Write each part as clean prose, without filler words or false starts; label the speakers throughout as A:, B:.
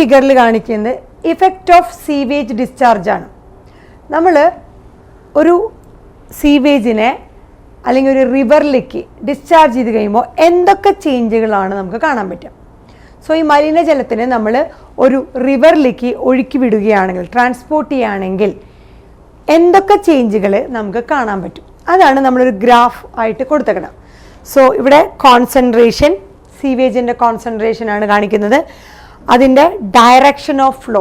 A: ഫിഗറിൽ കാണിക്കുന്നത് effect of sewage ഡിസ്ചാർജാണ്. നമ്മൾ ഒരു സീവേജിനെ അല്ലെങ്കിൽ ഒരു റിവറിലേക്ക് ഡിസ്ചാർജ് ചെയ്ത് കഴിയുമ്പോൾ എന്തൊക്കെ ചേഞ്ചുകളാണ് നമുക്ക് കാണാൻ പറ്റുക. സോ ഈ മലിനജലത്തിനെ നമ്മൾ ഒരു റിവറിലേക്ക് ഒഴുക്കി വിടുകയാണെങ്കിൽ, ട്രാൻസ്പോർട്ട് ചെയ്യുകയാണെങ്കിൽ എന്തൊക്കെ ചേഞ്ചുകൾ നമുക്ക് കാണാൻ പറ്റും, അതാണ് നമ്മളൊരു ഗ്രാഫ് ആയിട്ട് കൊടുത്തേക്കണം. സോ ഇവിടെ കോൺസെൻട്രേഷൻ, സീവേജിൻ്റെ കോൺസെൻട്രേഷനാണ് കാണിക്കുന്നത്. അതിൻ്റെ ഡയറക്ഷൻ ഓഫ് ഫ്ലോ,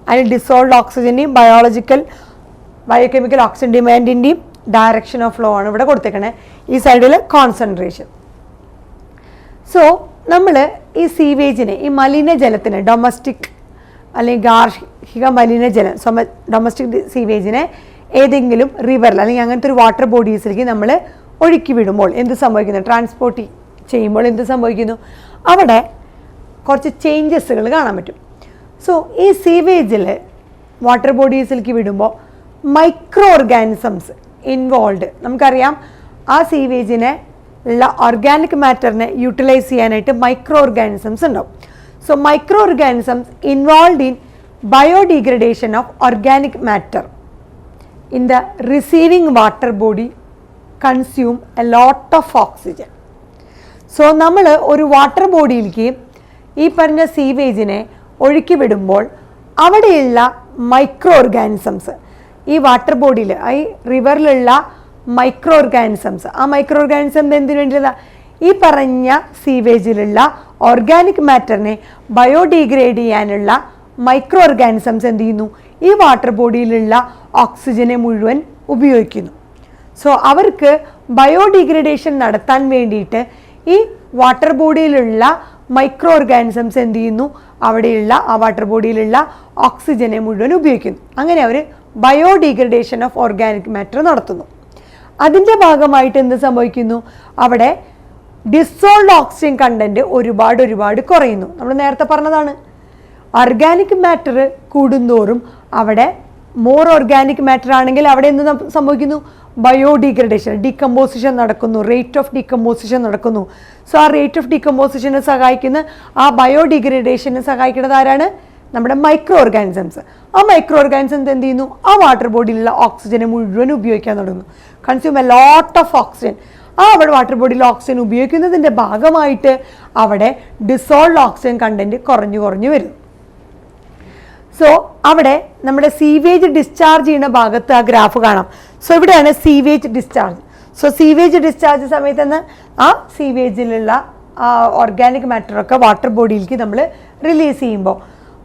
A: അതിൽ ഡിസോൾഡ് ഓക്സിജൻ്റെയും ബയോകെമിക്കൽ ഓക്സിജൻ ഡിമാൻഡിൻ്റെയും ഡയറക്ഷൻ ഓഫ് ഫ്ലോ ആണ് ഇവിടെ കൊടുത്തേക്കണേ. ഈ സൈഡിൽ കോൺസെൻട്രേഷൻ. സോ നമ്മൾ ഈ സീവേജിനെ, ഈ മലിനജലത്തിന്, ഡൊമസ്റ്റിക് അല്ലെങ്കിൽ ഗാർഹിക മലിനജലം, ഡൊമസ്റ്റിക് സീവേജിനെ ഏതെങ്കിലും റിവറിൽ അല്ലെങ്കിൽ അങ്ങനത്തെ ഒരു വാട്ടർ ബോഡീസിലേക്ക് നമ്മൾ ഒഴുക്കി വിടുമ്പോൾ എന്ത് സംഭവിക്കുന്നു, ട്രാൻസ്പോർട്ട് ചെയ്യുമ്പോൾ എന്ത് സംഭവിക്കുന്നു, അവിടെ കുറച്ച് ചേഞ്ചസുകൾ കാണാൻ പറ്റും. സോ ഈ സീവേജിൽ വാട്ടർ ബോഡീസിലേക്ക് വിടുമ്പോൾ മൈക്രോ ഓർഗാനിസംസ് ഇൻവോൾവ്, നമുക്കറിയാം ആ സീവേജിനെ ഉള്ള ഓർഗാനിക് മാറ്ററിനെ യൂട്ടിലൈസ് ചെയ്യാനായിട്ട് മൈക്രോ ഓർഗാനിസംസ് ഉണ്ടാവും. So micro organisms involve in biodegradation of organic matter in the receiving water body consume a lot of oxygen. So നമ്മൾ ഒരു വാട്ടർ ബോഡിയിലേക്ക് ഈ പറഞ്ഞ സീവേജിനെ ഒഴുക്കി വിടുമ്പോൾ അവിടെയുള്ള മൈക്രോ ഓർഗാനിസംസ്, ഈ വാട്ടർ ബോഡിയിൽ, ഈ റിവറിലുള്ള മൈക്രോ ഓർഗാനിസംസ്, ആ മൈക്രോ ഓർഗാനിസം എന്തിനു വേണ്ടിയുള്ള, ഈ പറഞ്ഞ സീവേജിലുള്ള ഓർഗാനിക് മാറ്ററിനെ ബയോഡിഗ്രേഡ് ചെയ്യാനുള്ള മൈക്രോ ഓർഗാനിസംസ് എന്ത് ചെയ്യുന്നു, ഈ വാട്ടർ ബോഡിയിലുള്ള ഓക്സിജനെ മുഴുവൻ ഉപയോഗിക്കുന്നു. സോ അവർക്ക് ബയോഡിഗ്രഡേഷൻ നടത്താൻ വേണ്ടിയിട്ട് ഈ വാട്ടർ ബോഡിയിലുള്ള മൈക്രോ ഓർഗാനിസംസ് എന്ത് ചെയ്യുന്നു, അവിടെയുള്ള ആ വാട്ടർ ബോഡിയിലുള്ള ഓക്സിജനെ മുഴുവൻ ഉപയോഗിക്കുന്നു. അങ്ങനെ അവർ ബയോഡിഗ്രഡേഷൻ ഓഫ് ഓർഗാനിക് മാറ്റർ നടത്തുന്നു. അതിൻ്റെ ഭാഗമായിട്ട് എന്ത് സംഭവിക്കുന്നു, അവിടെ ഡിസോൾഡ് ഓക്സിജൻ കണ്ടന്റ് ഒരുപാട് കുറയുന്നു. നമ്മൾ നേരത്തെ പറഞ്ഞതാണ്, ഓർഗാനിക് മാറ്റർ കൂടുന്തോറും അവിടെ മോർ ഓർഗാനിക് മാറ്റർ ആണെങ്കിൽ അവിടെ എന്ത് സംഭവിക്കുന്നു, ബയോഡിഗ്രഡേഷൻ, ഡീകമ്പോസിഷൻ നടക്കുന്നു, റേറ്റ് ഓഫ് ഡീകമ്പോസിഷൻ നടക്കുന്നു. സോ ആ റേറ്റ് ഓഫ് ഡീകമ്പോസിഷനെ സഹായിക്കുന്ന, ആ ബയോഡിഗ്രഡേഷനെ സഹായിക്കുന്നത് ആരാണ്, നമ്മുടെ മൈക്രോ ഓർഗാനിസംസ്. ആ മൈക്രോ ഓർഗാനിസംസ് എന്ത് ചെയ്യുന്നു, ആ വാട്ടർ ബോഡിയിലുള്ള ഓക്സിജനെ മുഴുവൻ ഉപയോഗിക്കാൻ തുടങ്ങുന്നു, consume a lot of oxygen. ആ അവിടെ വാട്ടർ ബോഡിയിൽ ഓക്സിജൻ ഉപയോഗിക്കുന്നതിൻ്റെ ഭാഗമായിട്ട് അവിടെ ഡിസോൾഡ് ഓക്സിജൻ കണ്ടന്റ് കുറഞ്ഞു വരുന്നു. സോ അവിടെ നമ്മുടെ സീവേജ് ഡിസ്ചാർജ് ചെയ്യുന്ന ഭാഗത്ത് ആ ഗ്രാഫ് കാണാം. സോ ഇവിടെയാണ് sewage discharge. So sewage discharge സമയത്ത് തന്നെ ആ സീവേജിലുള്ള ആ ഓർഗാനിക് മാറ്ററൊക്കെ വാട്ടർ ബോഡിയിലേക്ക് നമ്മൾ റിലീസ് ചെയ്യുമ്പോൾ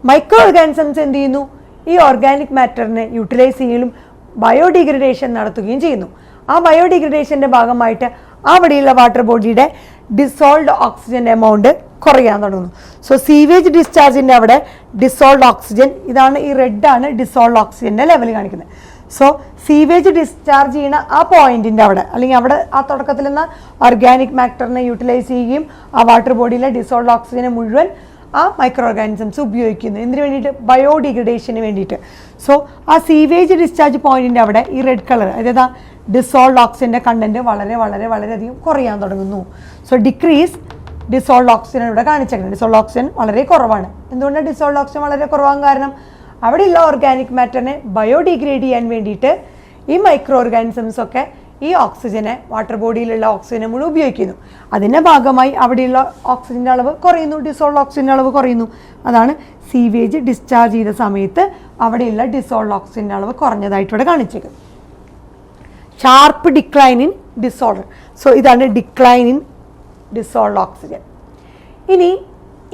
A: മൈക്രോ ഓർഗാനിസംസ് എന്ത് ചെയ്യുന്നു, ഈ ഓർഗാനിക് മാറ്ററിനെ യൂട്ടിലൈസ് ചെയ്യലും ബയോഡിഗ്രഡേഷൻ നടത്തുകയും ചെയ്യുന്നു. ആ ബയോഡിഗ്രഡേഷൻ്റെ ഭാഗമായിട്ട് അവിടെയുള്ള വാട്ടർ ബോഡിയുടെ ഡിസോൾഡ് ഓക്സിജൻ്റെ എമൗണ്ട് കുറയാൻ തുടങ്ങുന്നു. സോ സീവേജ് ഡിസ്ചാർജിൻ്റെ അവിടെ ഡിസോൾഡ് ഓക്സിജൻ, ഇതാണ് ഈ റെഡാണ് ഡിസോൾഡ് ഓക്സിജൻ്റെ ലെവൽ കാണിക്കുന്നത്. സോ സീവേജ് ഡിസ്ചാർജ് ചെയ്യുന്ന ആ പോയിന്റിൻ്റെ അവിടെ, അല്ലെങ്കിൽ അവിടെ ആ തുടക്കത്തിൽ നിന്ന് ഓർഗാനിക് മാറ്ററിനെ യൂട്ടിലൈസ് ചെയ്യുകയും ആ വാട്ടർ ബോഡിയിലെ ഡിസോൾഡ് ഓക്സിജനെ മുഴുവൻ ആ മൈക്രോ ഓർഗാനിസംസ് ഉപയോഗിക്കുന്നു. എന്തിനു വേണ്ടിയിട്ട്, ബയോഡിഗ്രഡേഷന് വേണ്ടിയിട്ട്. സോ ആ സീവേജ് ഡിസ്ചാർജ് പോയിന്റിൻ്റെ അവിടെ ഈ റെഡ് കളർ, അതായത് ആ ഡിസോൾഡ് ഓക്സിജൻ്റെ കണ്ടന്റ് വളരെയധികം കുറയാൻ തുടങ്ങുന്നു. സോ ഡിക്രീസ് ഡിസോൾഡ് ഓക്സിജൻ ഇവിടെ കാണിച്ചേക്കണം. ഡിസോൾഡ് ഓക്സിജൻ വളരെ കുറവാണ്. എന്തുകൊണ്ടാണ് ഡിസോൾഡ് ഓക്സിജൻ വളരെ കുറവാൻ കാരണം, അവിടെയുള്ള ഓർഗാനിക് മാറ്ററിനെ ബയോഡിഗ്രേഡ് ചെയ്യാൻ വേണ്ടിയിട്ട് ഈ മൈക്രോ ഓർഗാനിസംസ് ഒക്കെ ഈ ഓക്സിജനെ, വാട്ടർ ബോഡിയിലുള്ള ഓക്സിജനെ മുഴുവൻ ഉപയോഗിക്കുന്നു. അതിൻ്റെ ഭാഗമായി അവിടെയുള്ള ഓക്സിജൻ്റെ അളവ് കുറയുന്നു, ഡിസോൾഡ് ഓക്സിജൻ്റെ അളവ് കുറയുന്നു. അതാണ് സീവേജ് ഡിസ്ചാർജ് ചെയ്ത സമയത്ത് അവിടെയുള്ള ഡിസോൾഡ് ഓക്സിജൻ്റെ അളവ് കുറഞ്ഞതായിട്ട് ഇവിടെ കാണിച്ചേക്കുന്നത്. Sharp decline in dissolved. So ഇതാണ് ഡിക്ലൈൻ ഇൻ ഡിസോൾഡ് ഓക്സിജൻ. ഇനി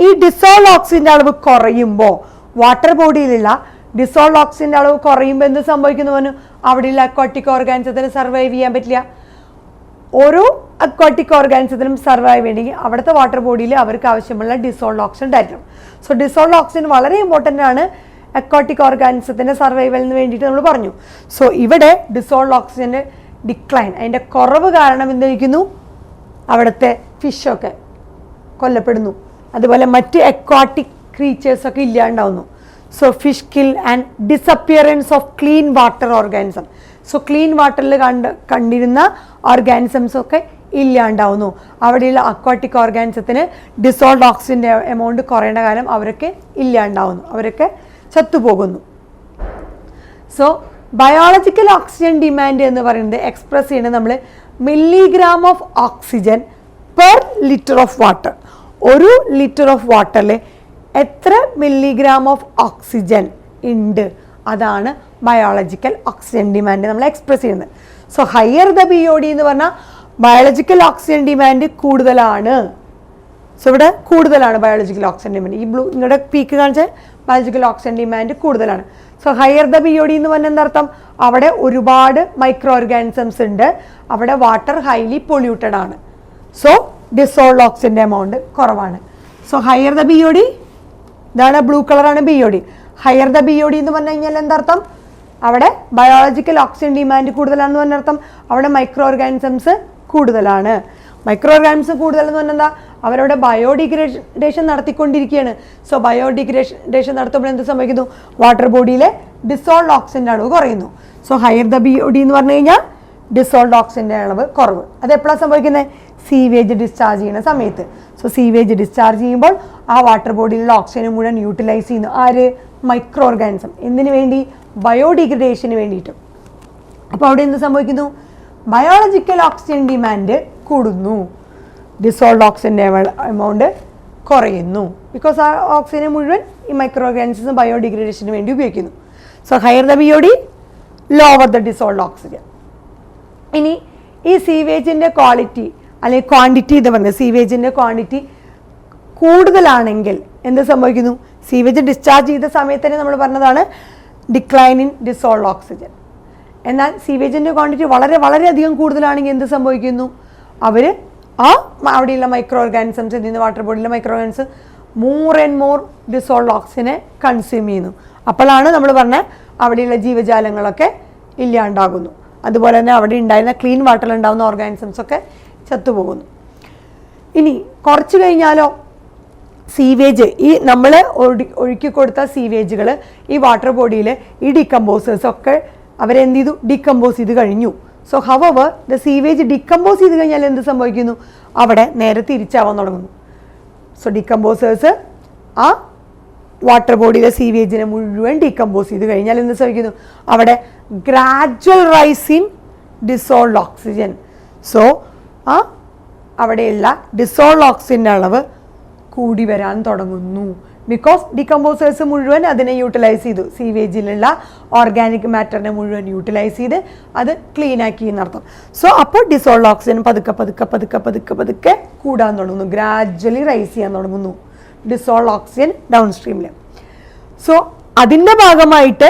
A: ഈ ഡിസോൾഡ് ഓക്സിജൻ്റെ അളവ് കുറയുമ്പോൾ, വാട്ടർ ബോഡിയിലുള്ള ഡിസോൾഡ് ഓക്സിജൻ്റെ അളവ് കുറയുമ്പോൾ എന്ത് സംഭവിക്കുന്നു പറഞ്ഞു, അവിടെയുള്ള അക്വാട്ടിക് ഓർഗാനിസത്തിന് സർവൈവ് ചെയ്യാൻ പറ്റില്ല. ഓരോ അക്വാട്ടിക് ഓർഗാനിസത്തിനും സർവൈവ് ചെയ്യണമെങ്കിൽ അവിടുത്തെ വാട്ടർ ബോഡിയിൽ അവർക്ക് ആവശ്യമുള്ള ഡിസോൾഡ് ഓക്സിജൻ ഉണ്ടായിരിക്കണം. സോ ഡിസോൾഡ് ഓക്സിജൻ വളരെ ഇമ്പോർട്ടൻ്റ് ആണ് അക്വാട്ടിക് ഓർഗാനിസത്തിൻ്റെ സർവൈവലിന് വേണ്ടിയിട്ട് നമ്മൾ പറഞ്ഞു. സോ ഇവിടെ ഡിസോൾഡ് ഓക്സിജൻ്റെ ഡിക്ലൈൻ, അതിൻ്റെ കുറവ് കാരണം എന്തായിരിക്കുന്നു, അവിടുത്തെ ഫിഷൊക്കെ കൊല്ലപ്പെടുന്നു, അതുപോലെ മറ്റ് അക്വാട്ടിക് ക്രീച്ചേഴ്സൊക്കെ ഇല്ലാണ്ടാവുന്നു. So fish kill and disappearance of clean water organism. So clean വാട്ടറിൽ കണ്ടിരുന്ന ഓർഗാനിസംസൊക്കെ ഇല്ലാണ്ടാവുന്നു. അവിടെയുള്ള അക്വാട്ടിക് ഓർഗാനിസത്തിന് ഡിസോൾഡ് ഓക്സിജൻ്റെ എമൗണ്ട് കുറയേണ്ട കാലം അവരൊക്കെ ഇല്ലാണ്ടാവുന്നു, അവരൊക്കെ ചത്തുപോകുന്നു. സോ ബയോളജിക്കൽ ഓക്സിജൻ ഡിമാൻഡ് എന്ന് പറയുന്നത് എക്സ്പ്രസ് ചെയ്യുന്നത് നമ്മൾ milligram of oxygen per litre of water. ഒരു ലിറ്റർ ഓഫ് വാട്ടറിൽ എത്ര മില്ലിഗ്രാം ഓഫ് ഓക്സിജൻ ഉണ്ട്, അതാണ് ബയോളജിക്കൽ ഓക്സിജൻ ഡിമാൻഡ് നമ്മൾ എക്സ്പ്രസ് ചെയ്യുന്നത്. സോ ഹയർ ദ BOD എന്ന് പറഞ്ഞാൽ ബയോളജിക്കൽ ഓക്സിജൻ ഡിമാൻഡ് കൂടുതലാണ്. സോ ഇവിടെ കൂടുതലാണ് ബയോളജിക്കൽ ഓക്സിജൻ ഡിമാൻഡ്. ഈ ബ്ലൂ നിങ്ങളുടെ പീക്ക് കാണിച്ച ബയോളജിക്കൽ ഓക്സിജൻ ഡിമാൻഡ് കൂടുതലാണ്. സോ ഹയർ ദ BOD എന്ന് പറഞ്ഞാൽ എന്താർത്ഥം? അവിടെ ഒരുപാട് മൈക്രോ ഓർഗാനിസംസ് ഉണ്ട്, അവിടെ വാട്ടർ ഹൈലി പൊല്യൂട്ടഡ് ആണ്. സോ ഡിസോൾഡ് ഓക്സിജൻ്റെ എമൗണ്ട് കുറവാണ്. സോ ഹയർ ദ BOD, ഇതാണ് ബ്ലൂ കളറാണ് BOD. ഹയർ ദ BOD എന്ന് പറഞ്ഞു കഴിഞ്ഞാൽ എന്താർത്ഥം? അവിടെ ബയോളജിക്കൽ ഓക്സിജൻ ഡിമാൻഡ് കൂടുതലാണെന്ന് പറഞ്ഞർത്ഥം അവിടെ മൈക്രോ ഓർഗാനിസംസ് കൂടുതലാണ്. മൈക്രോ ഓർഗാനിസം കൂടുതലെന്ന് പറഞ്ഞാൽ എന്താ? അവരവിടെ ബയോഡിഗ്രേഡേഷൻ നടത്തിക്കൊണ്ടിരിക്കുകയാണ്. സോ ബയോഡിഗ്രേഡേഷൻ നടത്തുമ്പോൾ എന്ത് സംഭവിക്കുന്നു? വാട്ടർ ബോഡിയിലെ ഡിസോൾഡ് ഓക്സിജൻ്റെ അളവ് കുറയുന്നു. സോ ഹയർ ദ BOD എന്ന് പറഞ്ഞു കഴിഞ്ഞാൽ ഡിസോൾഡ് ഓക്സിജൻ്റെ അളവ് കുറവ്. അത് എപ്പോഴാണ് സംഭവിക്കുന്നത്? സീവേജ് ഡിസ്ചാർജ് ചെയ്യുന്ന സമയത്ത്. സോ സീവേജ് ഡിസ്ചാർജ് ചെയ്യുമ്പോൾ ആ വാട്ടർ ബോഡിയിലുള്ള ഓക്സിജൻ മുഴുവൻ യൂട്ടിലൈസ് ചെയ്യുന്നു. ആര്? Micro organism. എന്തിനു വേണ്ടി? ബയോഡിഗ്രഡേഷന് വേണ്ടിയിട്ട്. അപ്പോൾ അവിടെ എന്ത് സംഭവിക്കുന്നു? ബയോളജിക്കൽ ഓക്സിജൻ ഡിമാൻഡ് കൂടുന്നു, ഡിസോൾഡ് ഓക്സിജൻ്റെ എമൗണ്ട് കുറയുന്നു. ബിക്കോസ് ആ ഓക്സിജനെ മുഴുവൻ ഈ മൈക്രോ ഓർഗാനിസം ബയോഡിഗ്രഡേഷന് വേണ്ടി ഉപയോഗിക്കുന്നു. So higher the BOD, lower the dissolved oxygen. ഇനി ഈ സീവേജിൻ്റെ ക്വാളിറ്റി അല്ലെങ്കിൽ ക്വാണ്ടിറ്റി എന്ന് പറഞ്ഞത്, സീവേജിൻ്റെ ക്വാണ്ടിറ്റി കൂടുതലാണെങ്കിൽ എന്ത് സംഭവിക്കുന്നു? സീവേജ് ഡിസ്ചാർജ് ചെയ്ത സമയത്ത് തന്നെ നമ്മൾ പറഞ്ഞതാണ് ഡിക്ലൈൻ ഇൻ ഡിസോൾഡ് ഓക്സിജൻ. എന്നാൽ സീവേജിൻ്റെ ക്വാണ്ടിറ്റി വളരെയധികം കൂടുതലാണെങ്കിൽ എന്ത് സംഭവിക്കുന്നു? അവർ അവിടെയുള്ള മൈക്രോ ഓർഗാനിസംസ് ഇതിൽ നിന്ന് വാട്ടർ ബോഡിയിലെ micro organism more and more dissolved ഓക്സിജനെ കൺസ്യൂം ചെയ്യുന്നു. അപ്പോഴാണ് നമ്മൾ പറഞ്ഞ അവിടെയുള്ള ജീവജാലങ്ങളൊക്കെ ഇല്ലാണ്ടാകുന്നു. അതുപോലെ തന്നെ അവിടെ ഉണ്ടായിരുന്ന ക്ലീൻ വാട്ടറിൽ ഉണ്ടാകുന്ന ഓർഗാനിസംസ് ഒക്കെ ചത്തുപോകുന്നു. ഇനി കുറച്ച് കഴിഞ്ഞാലോ സീവേജ്, ഈ നമ്മൾ ഒഴുക്കി കൊടുത്ത സീവേജുകൾ ഈ വാട്ടർ ബോഡിയിൽ ഈ ഡിക്കമ്പോസേഴ്സ് ഒക്കെ അവരെന്ത് ചെയ്തു? ഡിക്കമ്പോസ് ചെയ്ത് കഴിഞ്ഞു. So hour the sewage decompose ചെയ്ത് കഴിഞ്ഞാൽ എന്ത് സംഭവിക്കുന്നു? അവിടെ നേരെ തിരിച്ചാവാൻ തുടങ്ങുന്നു. സോ ഡിക്കമ്പോസേഴ്സ് ആ വാട്ടർ ബോഡിയിലെ സീവേജിനെ മുഴുവൻ ഡിക്കമ്പോസ് ചെയ്ത് കഴിഞ്ഞാൽ എന്ത് സംഭവിക്കുന്നു? അവിടെ gradual rice in dissolved oxygen. So അവിടെയുള്ള ഡിസോൾഡ് ഓക്സിജൻ്റെ അളവ് കൂടി വരാൻ തുടങ്ങുന്നു. ബിക്കോസ് ഡിക്കമ്പോസേഴ്സ് മുഴുവൻ അതിനെ യൂട്ടിലൈസ് ചെയ്തു, സീവേജിലുള്ള ഓർഗാനിക് മാറ്ററിനെ മുഴുവൻ യൂട്ടിലൈസ് ചെയ്ത് അത് ക്ലീൻ ആക്കി എന്നർത്ഥം. സോ അപ്പോൾ ഡിസോൾഡ് ഓക്സിജൻ പതുക്കെ കൂടാൻ തുടങ്ങുന്നു, ഗ്രാജുവലി റൈസ് ചെയ്യാൻ തുടങ്ങുന്നു ഡിസോൾഡ് ഓക്സിജൻ ഡൗൺ സ്ട്രീമിൽ. സോ അതിൻ്റെ ഭാഗമായിട്ട്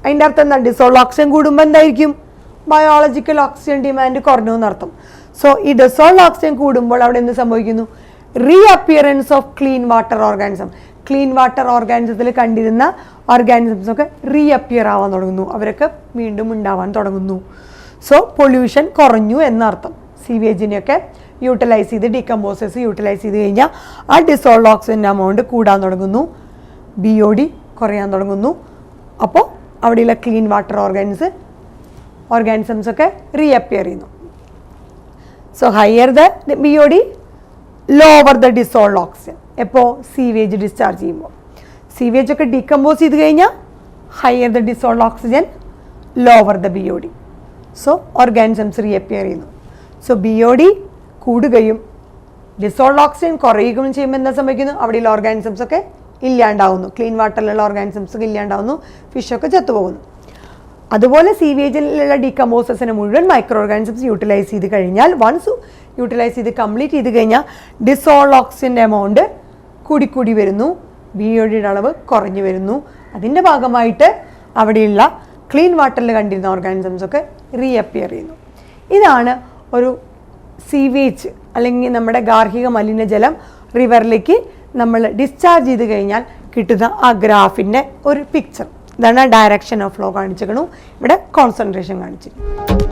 A: അതിൻ്റെ അർത്ഥം എന്താ? ഡിസോൾഡ് ഓക്സിജൻ കൂടുമ്പോൾ എന്തായിരിക്കും? ബയോളജിക്കൽ ഓക്സിജൻ ഡിമാൻഡ് കുറഞ്ഞു എന്നർത്ഥം. സോ ഈ ഡിസോൾഡ് ഓക്സിജൻ കൂടുമ്പോൾ അവിടെ എന്ത് സംഭവിക്കുന്നു? Reappearance of clean water organism. Clean water ഓർഗാനിസത്തിൽ കണ്ടിരുന്ന ഓർഗാനിസംസ് ഒക്കെ റീഅപ്പിയർ ആവാൻ തുടങ്ങുന്നു, അവരൊക്കെ വീണ്ടും ഉണ്ടാവാൻ തുടങ്ങുന്നു. സോ പൊല്യൂഷൻ കുറഞ്ഞു എന്നർത്ഥം. സീവേജിനെയൊക്കെ യൂട്ടിലൈസ് ചെയ്ത് ഡിക്കമ്പോസേഴ്സ് യൂട്ടിലൈസ് ചെയ്ത് കഴിഞ്ഞാൽ ആ ഡിസോൾഡ് ഓക്സിജൻ്റെ എമൗണ്ട് കൂടാൻ തുടങ്ങുന്നു, BOD കുറയാൻ തുടങ്ങുന്നു. അപ്പോൾ അവിടെയുള്ള ക്ലീൻ വാട്ടർ ഓർഗാനിസംസ് ഒക്കെ റീഅപ്പിയർ ചെയ്യുന്നു. So higher the BOD, lower the dissolved oxygen. എപ്പോൾ? സീവേജ് ഡിസ്ചാർജ് ചെയ്യുമ്പോൾ. സീവേജ് ഒക്കെ ഡീകമ്പോസ് ചെയ്ത് കഴിഞ്ഞാൽ higher the dissolved oxygen, lower the BOD. So organisms reappear ചെയ്യുന്നു. സോ BOD കൂടുകയും ഡിസോൾഡ് ഓക്സിജൻ കുറയുകയും ചെയ്യുമ്പോൾ എന്താ സംഭവിക്കുന്നു? അവിടെയുള്ള ഓർഗാനിസംസ് ഒക്കെ ഇല്ലാണ്ടാവുന്നു, ക്ലീൻ വാട്ടറിലുള്ള ഓർഗാനിസംസ് ഒക്കെ ഇല്ലാണ്ടാവുന്നു, ഫിഷൊക്കെ ചത്തുപോകുന്നു. അതുപോലെ സീവേജിലുള്ള ഡീകമ്പോസേഴ്സിനെ മുഴുവൻ മൈക്രോ ഓർഗാനിസംസ് യൂട്ടിലൈസ് ചെയ്ത് കഴിഞ്ഞാൽ, വൺസ് യൂട്ടിലൈസ് ചെയ്ത് കംപ്ലീറ്റ് ചെയ്ത് കഴിഞ്ഞാൽ ഡിസോൾഡ് ഓക്സിജൻ്റെ എമൗണ്ട് കൂടിക്കൂടി വരുന്നു, BODയുടെ അളവ് കുറഞ്ഞു വരുന്നു. അതിൻ്റെ ഭാഗമായിട്ട് അവിടെയുള്ള ക്ലീൻ വാട്ടറിൽ കണ്ടിരുന്ന ഓർഗാനിസംസ് ഒക്കെ റീഅപ്പിയർ ചെയ്യുന്നു. ഇതാണ് ഒരു സീവേജ് അല്ലെങ്കിൽ നമ്മുടെ ഗാർഹിക മലിനജലം റിവറിലേക്ക് നമ്മൾ ഡിസ്ചാർജ് ചെയ്ത് കഴിഞ്ഞാൽ കിട്ടുന്ന ആ ഗ്രാഫിൻ്റെ ഒരു പിക്ചർ. ഇതാണ് ഡയറക്ഷൻ ഓഫ് ഫ്ലോ കാണിച്ചിരിക്കുന്നു, ഇവിടെ കോൺസെൻട്രേഷൻ കാണിച്ചിരിക്കുന്നു.